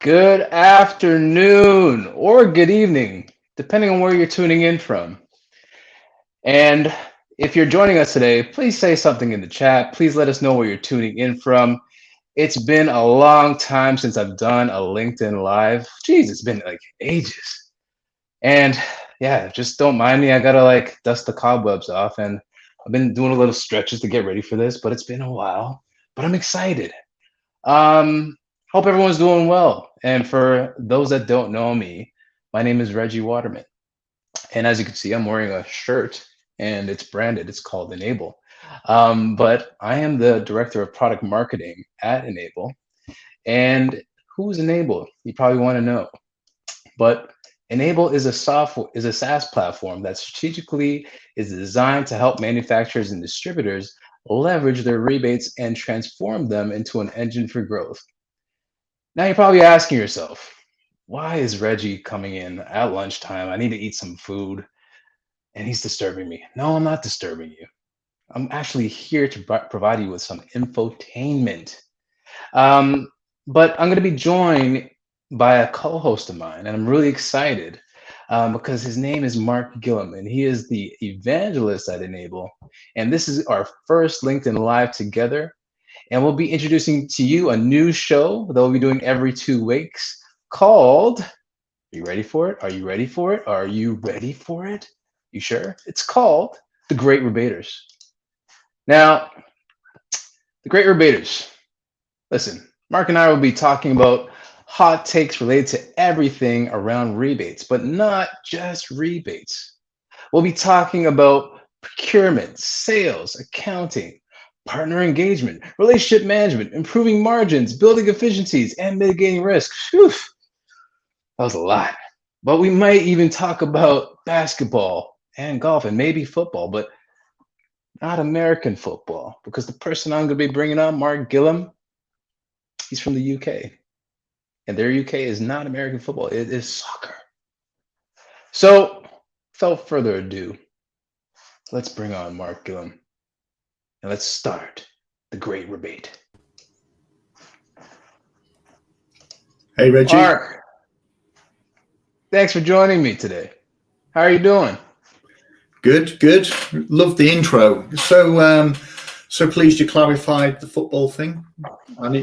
Good afternoon or good evening, depending on where you're tuning in from. And if you're joining us today, please say something in the chat. Please let us know where you're tuning in from. It's been a long time since I've done a LinkedIn Live. Jeez, it's been like ages. And yeah, just don't mind me. I gotta like dust the cobwebs off, and I've been doing a little stretches to get ready for this, but it's been a while. But I'm excited. Um, Hope everyone's doing well. And for those that don't know me, my name is Reggie Waterman. And as you can see, I'm wearing a shirt and it's branded, it's called Enable. But I am the director of product marketing at Enable. And who's Enable? You probably want to know. But Enable is a SaaS platform that strategically is designed to help manufacturers and distributors leverage their rebates and transform them into an engine for growth. Now you're probably asking yourself, why is Reggie coming in at lunchtime? I need to eat some food and he's disturbing me. No, I'm not disturbing you. I'm actually here to provide you with some infotainment. Um, but I'm going to be joined by a co-host of mine, and I'm really excited because his name is Mark Gillum, and he is the evangelist at Enable. And this is our first LinkedIn Live together. And we'll be introducing to you a new show that we'll be doing every 2 weeks called, are you ready for it? Are you ready for it? Are you ready for it? You sure? It's called The Great Rebaters. Now, The Great Rebaters. Listen, Mark and I will be talking about hot takes related to everything around rebates, but not just rebates. We'll be talking about procurement, sales, accounting, partner engagement, relationship management, improving margins, building efficiencies, and mitigating risk. Whew, that was a lot. But we might even talk about basketball and golf and maybe football, but not American football, because the person I'm going to be bringing on, Mark Gillum, he's from the UK. And their UK is not American football, it is soccer. So, without further ado, let's bring on Mark Gillum and let's start the great rebate. Hey, Reggie. Mark, thanks for joining me today. How are you doing? Good, good. Love the intro. So pleased you clarified the football thing. And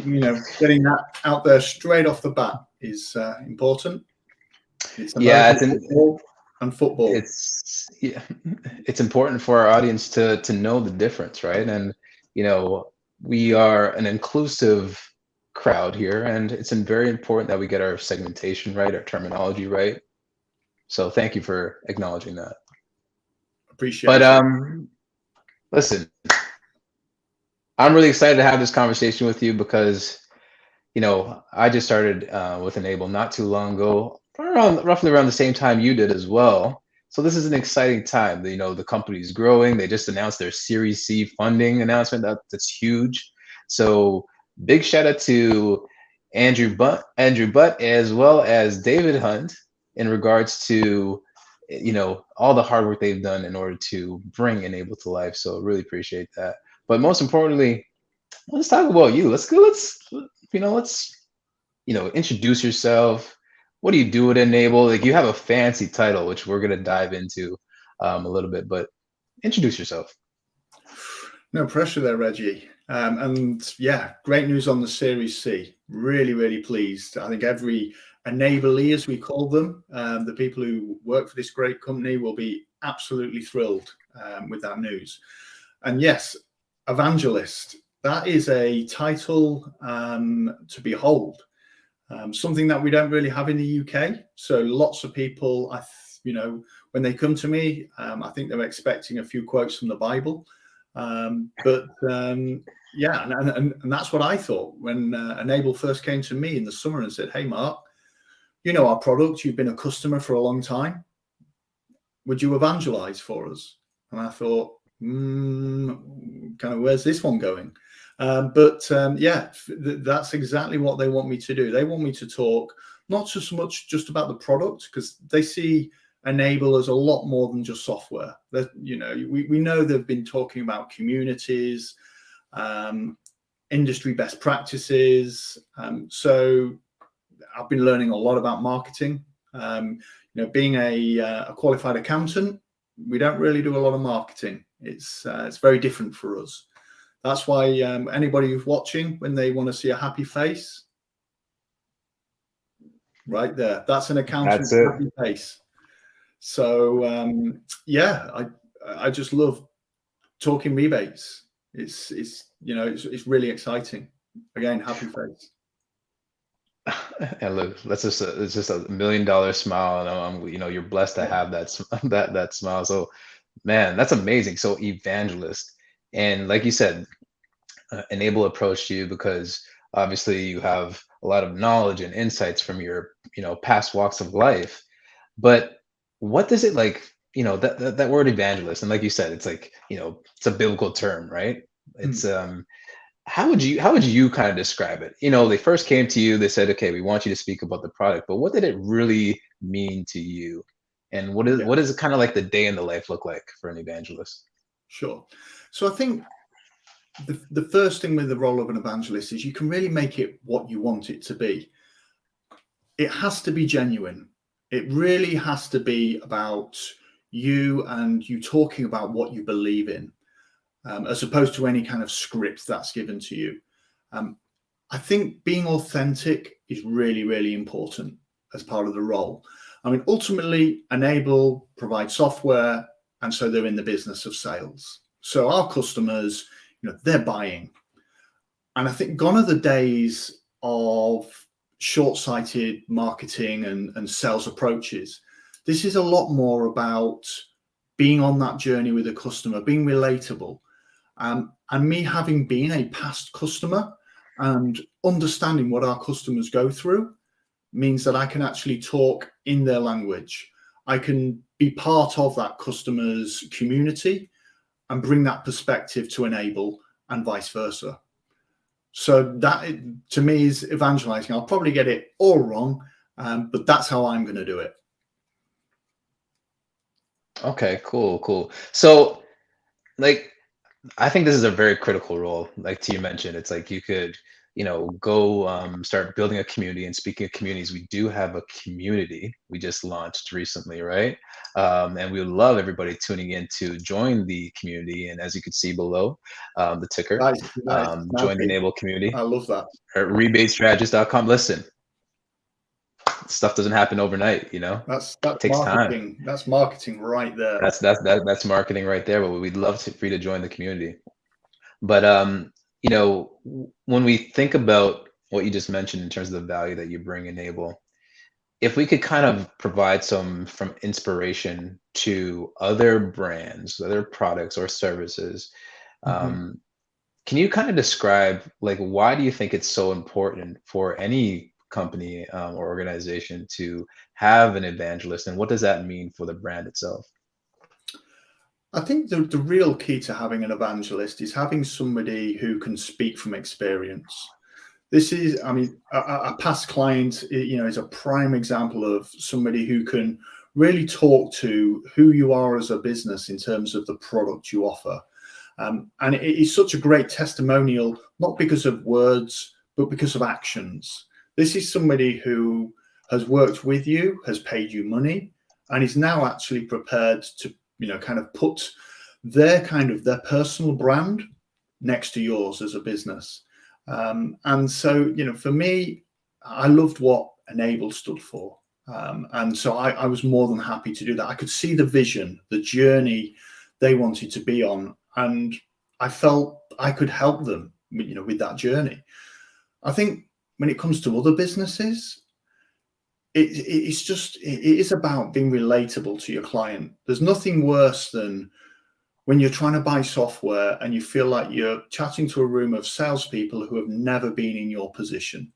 getting that out there straight off the bat is important. It's Yeah, American football and football. yeah, it's important for our audience to know the difference, right? And you know, we are an inclusive crowd here, and it's very important that we get our segmentation right, our terminology right. So thank you for acknowledging that. Appreciate But it. listen, I'm really excited to have this conversation with you because I just started with Enable not too long ago, roughly around the same time you did as well. So this is an exciting time. The company's growing. They just announced their Series C funding announcement. That's huge. So big shout out to Andrew Butt, as well as David Hunt in regards to all the hard work they've done in order to bring Enable to life. So really appreciate that. But most importantly, let's talk about you. Let's introduce yourself. What do you do at Enable? Like, you have a fancy title, which we're gonna dive into a little bit, but introduce yourself. No pressure there, Reggie. And yeah, great news on the Series C. Really, really pleased. I think every enablee, as we call them, the people who work for this great company, will be absolutely thrilled with that news. And yes, evangelist, that is a title to behold. Something that we don't really have in the UK. So lots of people, when they come to me, I think they're expecting a few quotes from the Bible. Yeah, and that's what I thought when Enable first came to me in the summer and said, "Hey, Mark, you know our product. You've been a customer for a long time. Would you evangelize for us?" And I thought, kind of, where's this one going? That's exactly what they want me to do. They want me to talk not so much just about the product, because they see Enable as a lot more than just software. That we know they've been talking about communities, industry best practices. So I've been learning a lot about marketing. Being a qualified accountant, we don't really do a lot of marketing. It's very different for us. That's why anybody who's watching, when they want to see a happy face, right there, that's an accountant's happy face. So I just love talking rebates. It's really exciting. Again, happy face. And look, it's just $1 million smile, and you're blessed to have that smile. So, man, that's amazing. So, evangelist, and like you said, Enable approached you because obviously you have a lot of knowledge and insights from your past walks of life. But what does it like? That word evangelist, and like you said, it's like it's a biblical term, right? It's how would you kind of describe it? They first came to you, they said, okay, we want you to speak about the product, but what did it really mean to you? And what is it kind of like the day in the life look like for an evangelist? Sure. So I think the first thing with the role of an evangelist is you can really make it what you want it to be. It has to be genuine. It really has to be about you and you talking about what you believe in, as opposed to any kind of script that's given to you. I think being authentic is really, really important as part of the role. I mean, ultimately, Enable provides software, and so they're in the business of sales. So our customers, they're buying. And I think gone are the days of short-sighted marketing and sales approaches. This is a lot more about being on that journey with a customer, being relatable. And me having been a past customer and understanding what our customers go through means that I can actually talk in their language. I can be part of that customer's community and bring that perspective to Enable and vice versa. So that, to me, is evangelizing. I'll probably get it all wrong, but that's how I'm going to do it. Okay, cool. So, like, I think this is a very critical role. Like you mentioned, it's like you could, go start building a community. And speaking of communities, we do have a community we just launched recently, right? And we would love everybody tuning in to join the community. And as you can see below, the ticker, Nice. join the Enable community I love that. at rebatestrategist.com. Listen, stuff doesn't happen overnight, That's it takes marketing. time. That's marketing right there. That's marketing right there. But we'd love for you to join the community. But when we think about what you just mentioned in terms of the value that you bring Enable, if we could kind of provide some from inspiration to other brands, other products or services, can you kind of describe like why do you think it's so important for any company or organization to have an evangelist, and what does that mean for the brand itself? I think the real key to having an evangelist is having somebody who can speak from experience. This is, I mean, a past client, is a prime example of somebody who can really talk to who you are as a business in terms of the product you offer. And it is such a great testimonial, not because of words, but because of actions. This is somebody who has worked with you, has paid you money, and is now actually prepared to, kind of put their personal brand next to yours as a business. And so, for me, I loved what Enable stood for. And so I was more than happy to do that. I could see the vision, the journey they wanted to be on, and I felt I could help them, with that journey. I think when it comes to other businesses, it is about being relatable to your client. There's nothing worse than when you're trying to buy software and you feel like you're chatting to a room of salespeople who have never been in your position.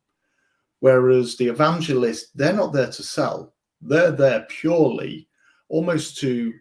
Whereas the evangelist, they're not there to sell. They're there purely almost to,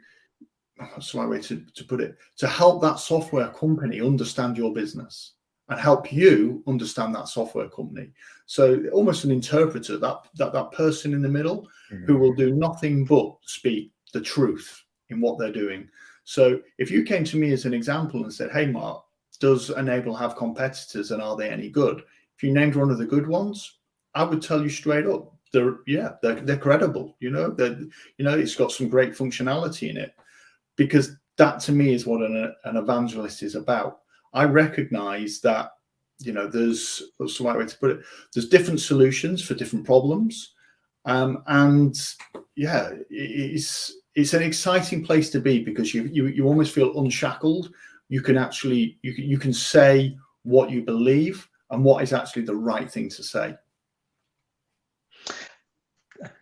what's the right way to put it, to help that software company understand your business and help you understand that software company. So almost an interpreter, that person in the middle who will do nothing but speak the truth in what they're doing. So if you came to me as an example and said, hey, Mark, does Enable have competitors and are they any good? If you named one of the good ones, I would tell you straight up, they're credible. It's got some great functionality in it, because that to me is what an evangelist is about. I recognize that, what's the right way to put it? There's different solutions for different problems. And yeah, it's an exciting place to be, because you almost feel unshackled. You can actually, you can say what you believe and what is actually the right thing to say.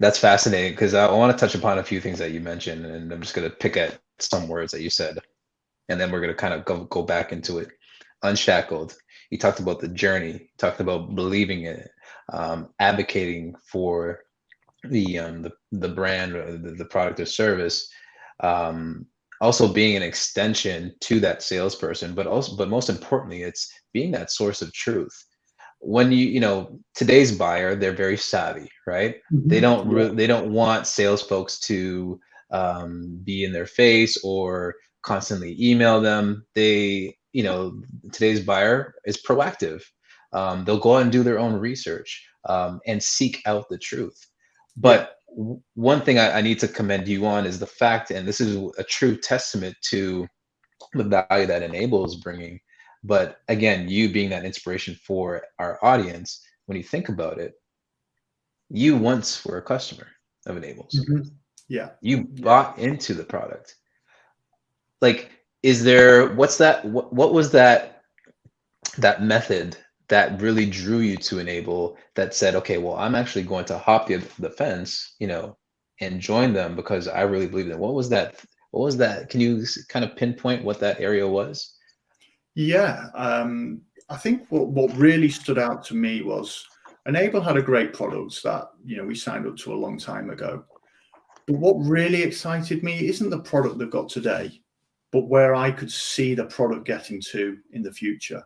That's fascinating, because I want to touch upon a few things that you mentioned, and I'm just going to pick at some words that you said, and then we're going to kind of go back into it. Unshackled. You talked about the journey. You talked about believing in it, advocating for the brand or the product or service. Um, Also being an extension to that salesperson, but most importantly, it's being that source of truth. When today's buyer, they're very savvy, right? They Mhm. don't they don't want sales folks to be in their face or constantly email them. Today's buyer is proactive. They'll go out and do their own research, and seek out the truth. Yeah. But one thing I need to commend you on is the fact, and this is a true testament to the value that Enable is bringing. But again, you being that inspiration for our audience, when you think about it, you once were a customer of Enable's. Mhm. Yeah. You Yeah. bought into the product. Like, is there, what was that method that really drew you to Enable, that said, okay, well, I'm actually going to hop the fence, and join them because I really believe in it. What was that? What was that? Can you kind of pinpoint what that area was? Yeah, I think what really stood out to me was Enable had a great product that we signed up to a long time ago. But what really excited me isn't the product they've got today, but where I could see the product getting to in the future.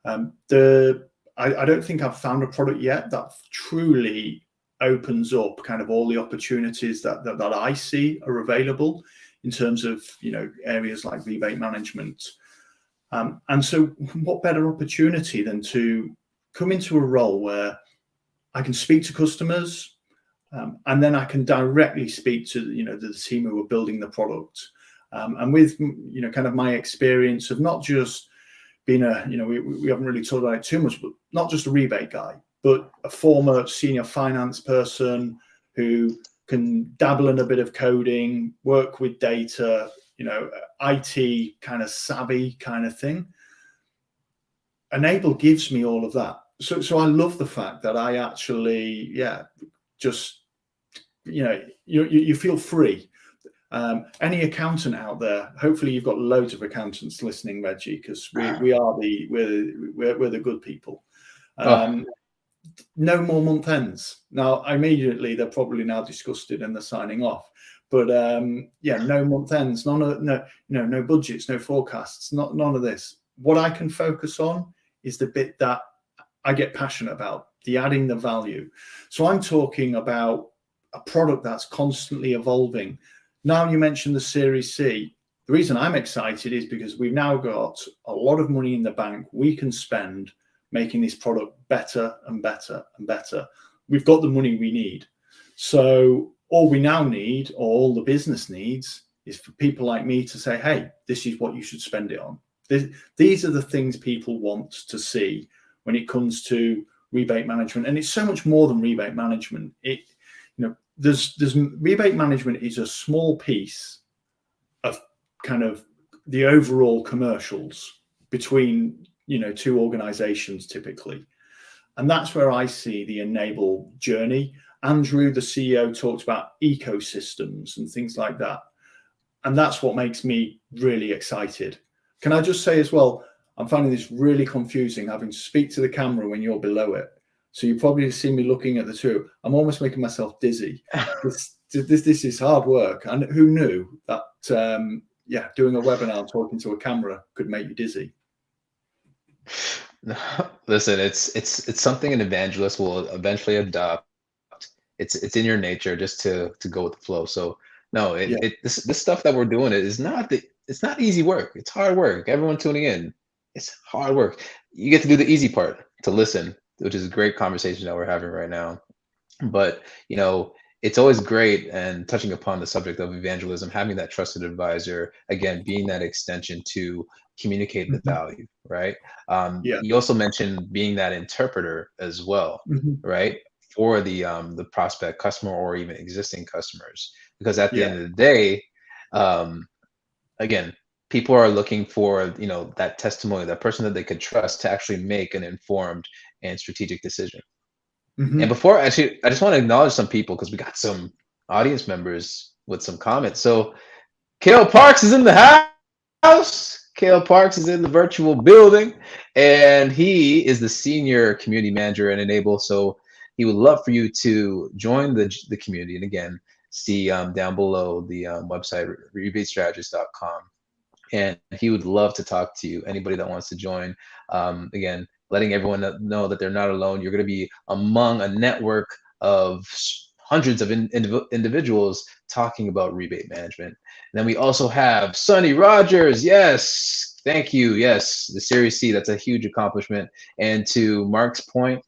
I don't think I've found a product yet that truly opens up kind of all the opportunities that I see are available in terms of areas like rebate management. And so, what better opportunity than to come into a role where I can speak to customers, and then I can directly speak to the team who are building the product, and with kind of my experience of not just being we haven't really talked about it too much, but not just a rebate guy, but a former senior finance person who can dabble in a bit of coding, work with data, IT kind of savvy kind of thing. Enable gives me all of that. So I love the fact that I actually, just, you feel free. Any accountant out there, hopefully you've got loads of accountants listening, Reggie, because we're the good people. Oh, No more month ends. Now, immediately they're probably now disgusted and they're signing off. But no month ends, no budgets, no forecasts, none of this. What I can focus on is the bit that I get passionate about, the adding the value. So I'm talking about a product that's constantly evolving. Now you mentioned the Series C. The reason I'm excited is because we've now got a lot of money in the bank we can spend making this product better and better and better. We've got the money we need. So all we now need, or all the business needs, is for people like me to say, hey, this is what you should spend it on. These are the things people want to see when it comes to rebate management. And it's so much more than rebate management. There's rebate management is a small piece of kind of the overall commercials between two organizations typically. And that's where I see the Enable journey. Andrew, the CEO, talked about ecosystems and things like that. And that's what makes me really excited. Can I just say as well, I'm finding this really confusing having to speak to the camera when you're below it. So you probably see me looking at the two. I'm almost making myself dizzy. This is hard work. And who knew that, doing a webinar talking to a camera could make you dizzy? listen, it's something an evangelist will eventually adopt. It's in your nature just to go with the flow. So no, Yeah. this stuff that we're doing it's not easy work. It's hard work. Everyone tuning in, it's hard work. You get to do the easy part, to listen. which is a great conversation that we're having right now. But it's always great, and touching upon the subject of evangelism, having that trusted advisor, again, being that extension to communicate the Mhm. value, right? Yeah. You also mentioned being that interpreter as well, Mhm. right? For the prospect customer or even existing customers, because at the Yeah. end of the day, um, again, people are looking for that testimony, that person that they could trust to actually make an informed and strategic decision. And Mhm. before, actually, I just want to acknowledge some people because we got some audience members with some comments. So Kale Parks is in the house. Kale Parks is in the virtual building, and he is the senior community manager at Enable. So he would love for you to join the community. And again, see down below the website, rebatestrategist.com, and he would love to talk to you. Anybody that wants to join, again, letting everyone know that they're not alone. You're going to be among a network of hundreds of individuals talking about rebate management. And then we also have Sonny Rogers. Yes, thank you. Yes, the Series C. That's a huge accomplishment. And to Mark's point,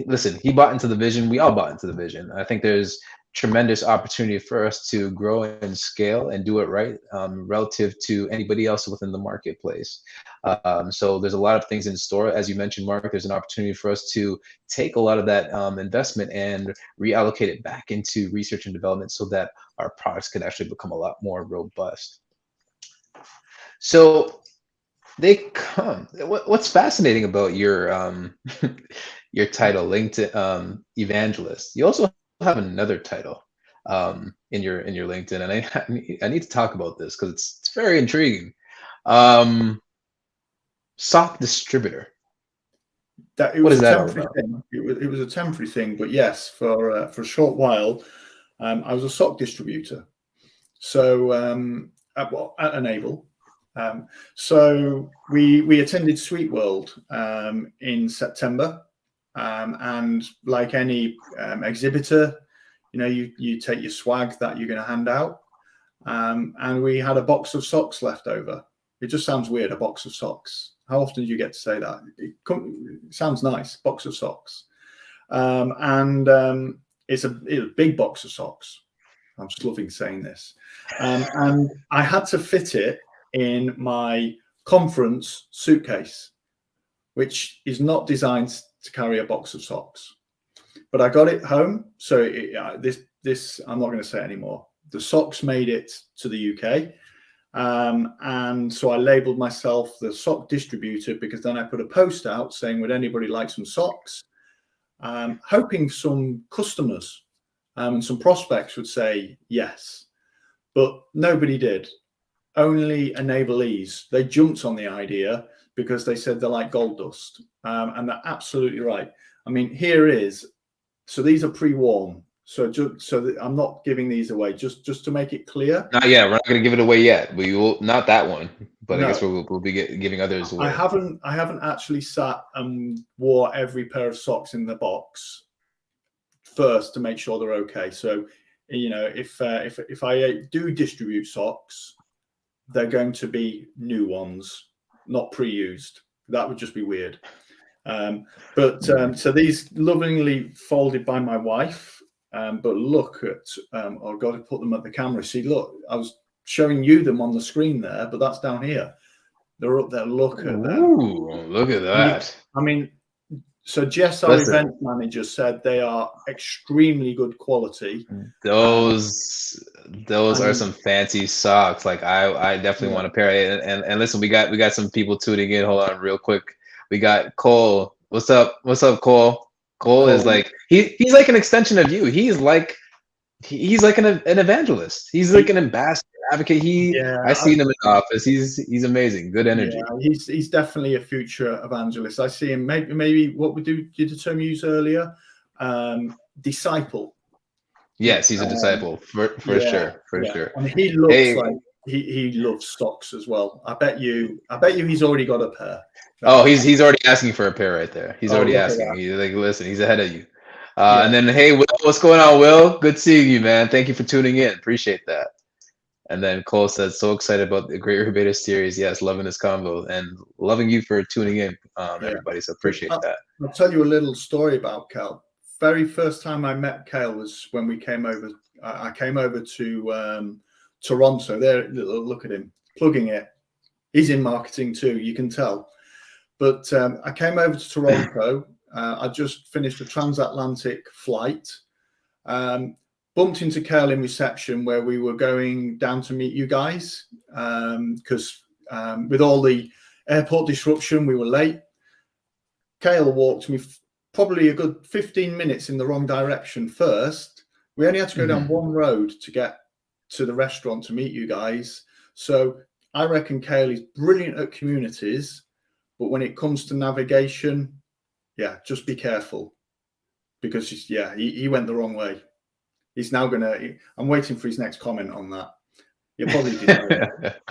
listen, he bought into the vision. We all bought into the vision. I think there's tremendous opportunity for us to grow and scale and do it right, relative to anybody else within the marketplace. So there's a lot of things in store. As you mentioned, Mark, there's an opportunity for us to take a lot of that investment and reallocate it back into research and development so that our products could actually become a lot more robust. So they come. What's fascinating about your your title, LinkedIn evangelist? You also have another title in your LinkedIn, and I need to talk about this because it's very intriguing. Um, Sock distributor. That it What was is a that all temporary about? thing. It was a temporary thing, but yes, for a short while, I was a sock distributor. So at Enable. So we attended Sweet World in September, and like any exhibitor, you take your swag that you're going to hand out, and we had a box of socks left over. It just sounds weird, a box of socks. How often do you get to say that? It sounds nice, box of socks. And it's a big box of socks. I'm just loving saying this. And I had to fit it in my conference suitcase, which is not designed to carry a box of socks. But I got it home. So this I'm not going to say anymore. The socks made it to the UK. And so I labeled myself the sock distributor, because then I put a post out saying, would anybody like some socks? Hoping some customers and some prospects would say yes, but nobody did. Only enablees. They jumped on the idea because they said they're like gold dust, and they're absolutely right. I mean, here is, so these are pre-worn. So I'm not giving these away, just to make it clear. Not yet. We're not going to give it away yet. We will not that one, but I guess No, we'll be giving others I away. haven't actually sat and wore every pair of socks in the box first to make sure they're okay. So, if I do distribute socks, they're going to be new ones, not pre-used. That would just be weird. So these lovingly folded by my wife. But look at, I've got to put them at the camera. See, look, I was showing you them on the screen there, but that's down here. They're up there. Look at them. Ooh, look at that. I mean, so Jess, our Listen, event manager, said they are extremely good quality. those are And some fancy socks. Like I definitely yeah, want a pair. And listen, we got some people tuning in. Hold on, real quick. We got Cole. What's up? What's up, Cole? Cole is Colin, like he's like an extension of you. He's like an evangelist. He's like an ambassador, advocate. I yeah, seen him in the office. He's amazing. Good yeah, energy. he's definitely a future evangelist. I see him. Maybe what we do, did the term used earlier, disciple. Yes, he's a disciple for Yeah, sure, for yeah. sure. And he looks Hey, like he loves stocks as well. I bet you he's already got a pair. oh, he's already asking for a pair right there. He's Oh, already look at asking. that. He's like, listen, he's ahead of you. And Yeah. then, hey, Will, what's going on, Will? Good seeing you, man. Thank you for tuning in. Appreciate that. And then Cole says, so excited about the Great Rebaters series. Yes, loving this combo and loving you for tuning in, Yeah. everybody. So So appreciate that. I'll tell you a little story about Cal. Very first time I met Kale was when we came over. I came over to Toronto. There, look at him plugging it. He's in marketing too. You can tell. But I came over to Toronto. I just finished a transatlantic flight. Bumped into Kale in reception where we were going down to meet you guys because with all the airport disruption, we were late. Kale walked me probably a good 15 minutes in the wrong direction first. We only had to go down one road to get to the restaurant to meet you guys. So I reckon Kale is brilliant at communities, but when it comes to navigation, yeah, just be careful because he went the wrong way. He's now I'm waiting for his next comment on that. You'll probably deny it.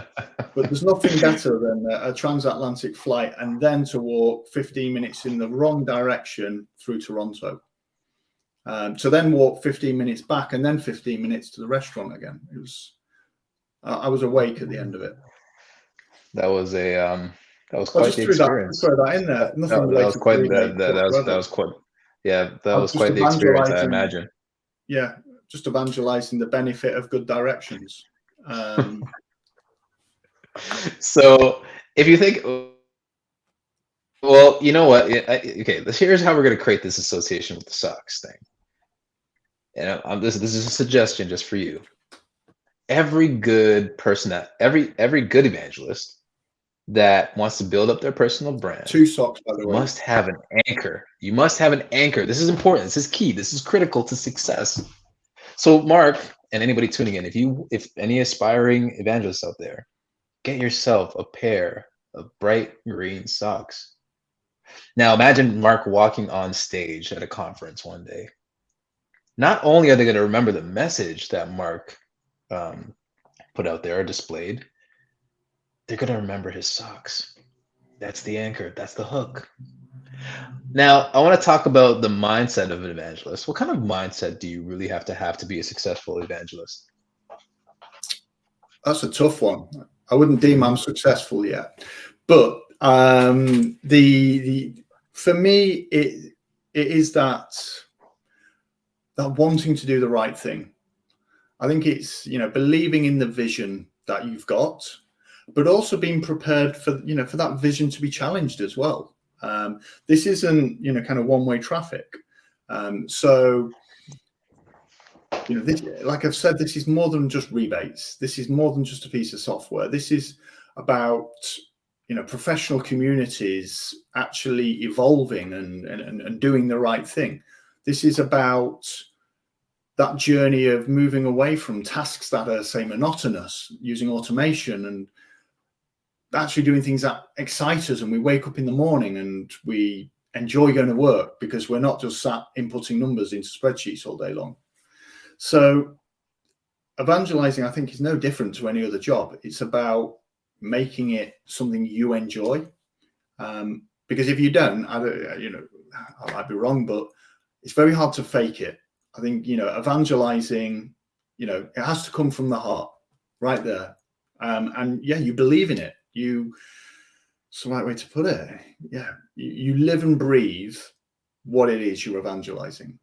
But there's nothing better than a transatlantic flight and then to walk 15 minutes in the wrong direction through Toronto. To then walk 15 minutes back and then 15 minutes to the restaurant again. It was, I was awake at the end of it. That was quite the experience. Throw that in there. Nothing that was quite that was quite that was quite the experience, I imagine. Yeah, just evangelizing the benefit of good directions. So if you think, well, you know what? Okay, here's how we're going to create this association with the socks thing. And this is a suggestion just for you. Every good person, every good evangelist that wants to build up their personal brand, 2 socks, by the way, must have an anchor. You must have an anchor. This is important. This is key. This is critical to success. So, Mark, and anybody tuning in, if any aspiring evangelists out there, get yourself a pair of bright green socks. Now, imagine Mark walking on stage at a conference one day. Not only are they going to remember the message that Mark put out there or displayed, they're going to remember his socks. That's the anchor. That's the hook. Now, I want to talk about the mindset of an evangelist. What kind of mindset do you really have to be a successful evangelist? That's a tough one. I wouldn't deem I'm successful yet, but for me, it is that wanting to do the right thing. I think it's believing in the vision that you've got, but also being prepared for for that vision to be challenged as well. This isn't kind of one-way traffic. So this, like I've said, this is more than just rebates. This is more than just a piece of software. This is about professional communities actually evolving and doing the right thing. This is about that journey of moving away from tasks that are, say, monotonous, using automation and actually doing things that excite us, and we wake up in the morning and we enjoy going to work because we're not just sat inputting numbers into spreadsheets all day long. So evangelizing, I think, is no different to any other job. It's about making it something you enjoy. Because if you don't, I might be wrong, but it's very hard to fake it. I think, evangelizing, it has to come from the heart right there. And yeah, you believe in it. It's the right way to put it. Yeah. You live and breathe what it is you're evangelizing.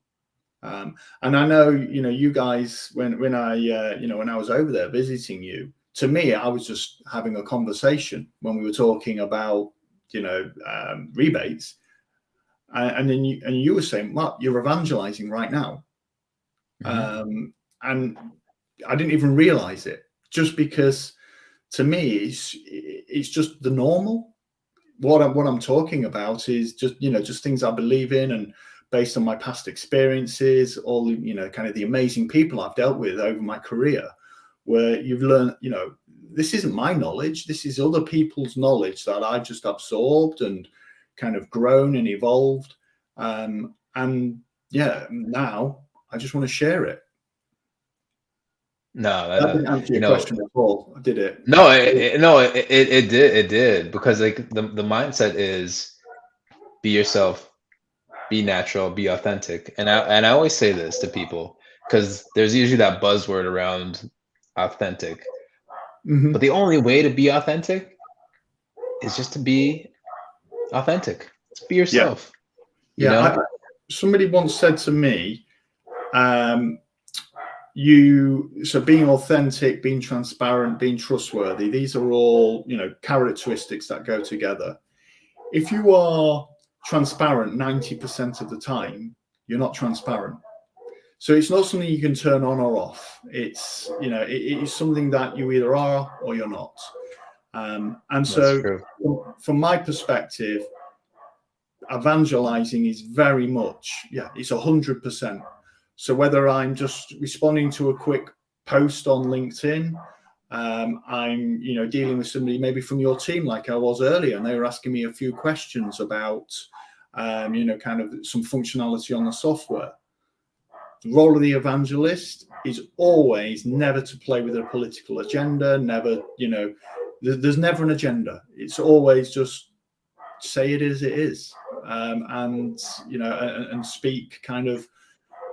And I know, you guys, when I was over there visiting you, to me, I was just having a conversation when we were talking about, rebates. And then you were saying, Mark, you're evangelizing right now. Mm-hmm. And I didn't even realize it, just because to me, it's just the normal. What I'm talking about is just things I believe in, and based on my past experiences, all kind of the amazing people I've dealt with over my career, where you've learned, this isn't my knowledge. This is other people's knowledge that I've just absorbed and kind of grown and evolved. And yeah, now I just want to share it. No, that didn't answer your question at all, did it? No, it did, because like the mindset is be yourself, be natural, be authentic. And I always say this to people because there's usually that buzzword around authentic. Hmm. But the only way to be authentic is just to be authentic. Just be Yeah. yourself, you Yeah. know? Somebody once said to me, um, so being authentic, being transparent, being trustworthy, these are all, characteristics that go together. If you are transparent 90% of the time, you're not transparent. So it's not something you can turn on or off. It's, it is something that you either are or you're not. And That's so true. from my perspective, evangelizing is very much, it's 100%. So whether I'm just responding to a quick post on LinkedIn, I'm, dealing with somebody maybe from your team, like I was earlier, and they were asking me a few questions about, kind of some functionality on the software. The role of the evangelist is always never to play with a political agenda, never, there's never an agenda. It's always just say it as it is, and and speak kind of.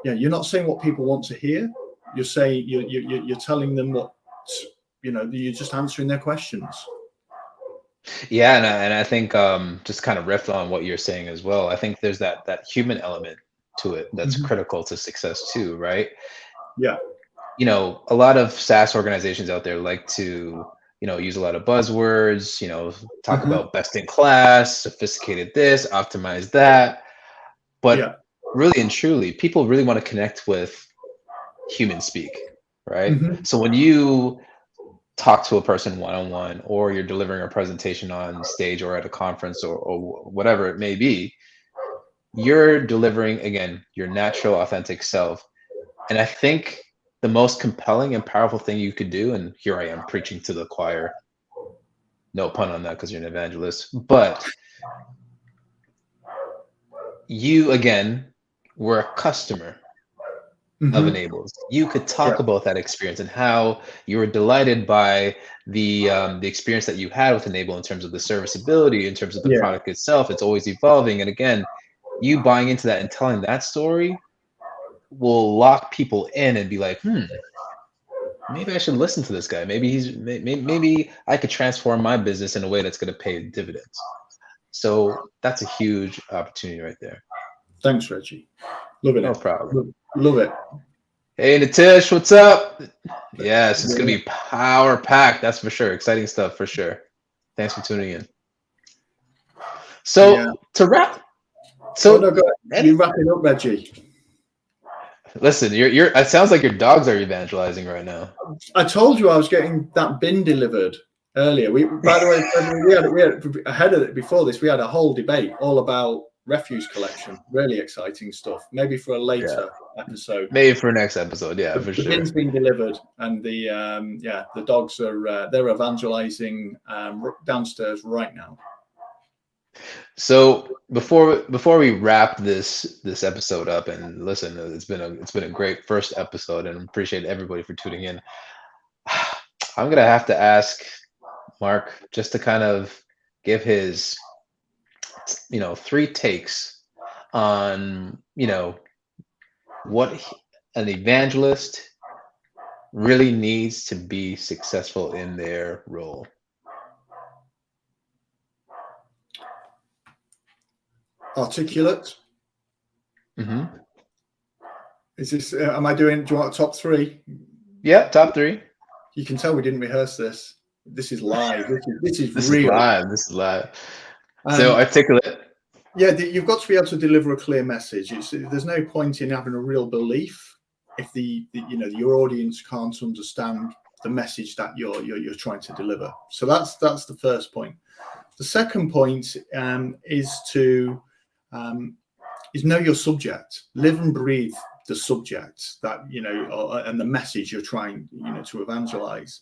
You're not saying what people want to hear. You're saying you're telling them what, you're just answering their questions. Yeah, and I think just kind of riff on what you're saying as well. I think there's that human element to it that's Mm-hmm. critical to success too, right? Yeah. A lot of SaaS organizations out there like to, use a lot of buzzwords, talk Mm-hmm. about best in class, sophisticated this, optimize that. But Yeah. really and truly, people really want to connect with human speak, right? Mm-hmm. So when you talk to a person one-on-one, or you're delivering a presentation on stage or at a conference, or whatever it may be, you're delivering, again, your natural, authentic self. And I think the most compelling and powerful thing you could do, and here I am preaching to the choir, no pun on that because you're an evangelist, but you, again, were a customer of Mm-hmm. Enables. You could Yeah. talk about that experience and how you were delighted by the experience that you had with Enable in terms of the serviceability, in terms of the Yeah. product itself. It's always evolving, and again, you buying into that and telling that story will lock people in and be like, maybe I should listen to this guy. Maybe I could transform my business in a way that's going to pay dividends. So that's a huge opportunity right there. Thanks, Reggie. Loving No it. problem. Love it. Hey, Nitish, what's up? Yes, it's gonna Yeah. be power packed. That's for sure. Exciting stuff for sure. Thanks for tuning in. Yeah. So to wrap, Oh no, so go ahead. You any wrap it up, Reggie. listen, you're. It sounds like your dogs are evangelizing right now. I told you I was getting that bin delivered earlier. By the way, we had ahead of it before this. We had a whole debate all about refuse collection. Really exciting stuff. Maybe for a Yeah, later episode. maybe for next episode. Yeah, for The sure. bin's been delivered, and the dogs are they're evangelizing downstairs right now. So before we wrap this episode up, and listen, it's been a great first episode, and appreciate everybody for tuning in. I'm gonna have to ask Mark just to kind of give his, three takes on, what an evangelist really needs to be successful in their role. Articulate. Hmm. Is this? Am I doing? Do you want a top three? Yeah, top three. You can tell we didn't rehearse this. This is live. This is This is real. live. This is live. So Um, articulate. Yeah, you've got to be able to deliver a clear message. There's no point in having a real belief if your audience can't understand the message that you're trying to deliver. So that's the first point. The second point is know your subject. Live and breathe the subject that and the message you're trying to evangelize.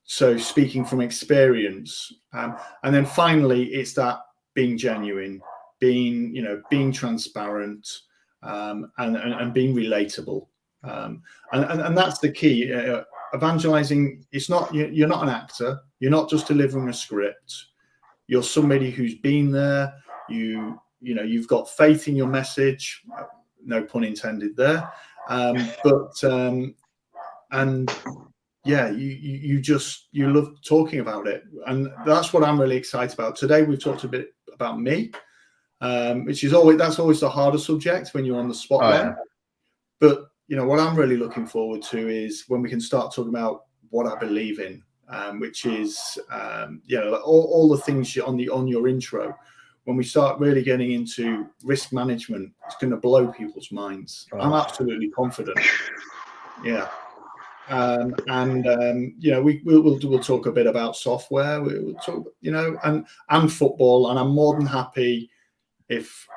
So speaking from experience, and then finally, it's that being genuine, being transparent, and being relatable, and that's the key. Evangelizing, it's not, you're not an actor, you're not just delivering a script. You're somebody who's been there. You've got faith in your message. No pun intended there. And yeah, you love talking about it, and that's what I'm really excited about. Today we've talked a bit about me, which is always the harder subject when you're on the Oh spotlight. yeah. But what I'm really looking forward to is when we can start talking about what I believe in, which is like all the things on your intro. When we start really getting into risk management, it's going to blow people's minds. I'm Oh. absolutely confident. Yeah. We'll talk a bit about software. We'll talk, and football. And I'm more than happy if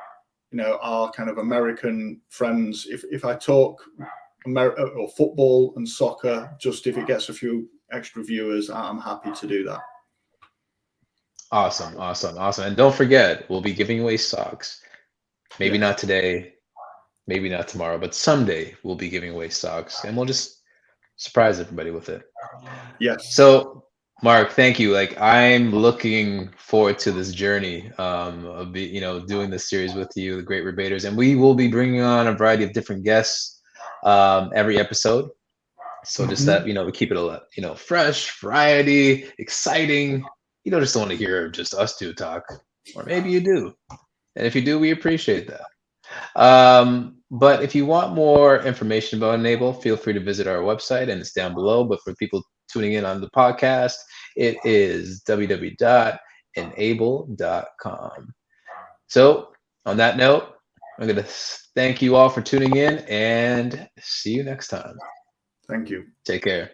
our kind of American friends, if I talk or football and soccer, just if it gets a few extra viewers, I'm happy to do that. Awesome, awesome, awesome. And don't forget, we'll be giving away socks. Maybe Yes. not today, maybe not tomorrow, but someday we'll be giving away socks, and we'll just surprise everybody with it. Yes. So, Mark, thank you. Like, I'm looking forward to this journey of doing this series with you, the Great Rebaters, and we will be bringing on a variety of different guests every episode. So just that we keep it a fresh, variety, exciting. You don't just want to hear just us two talk, or maybe you do, and if you do, we appreciate that. But if you want more information about Enable, feel free to visit our website, and it's down below. But for people tuning in on the podcast, it is www.enable.com. So, on that note, I'm going to thank you all for tuning in, and see you next time. Thank you. Take care.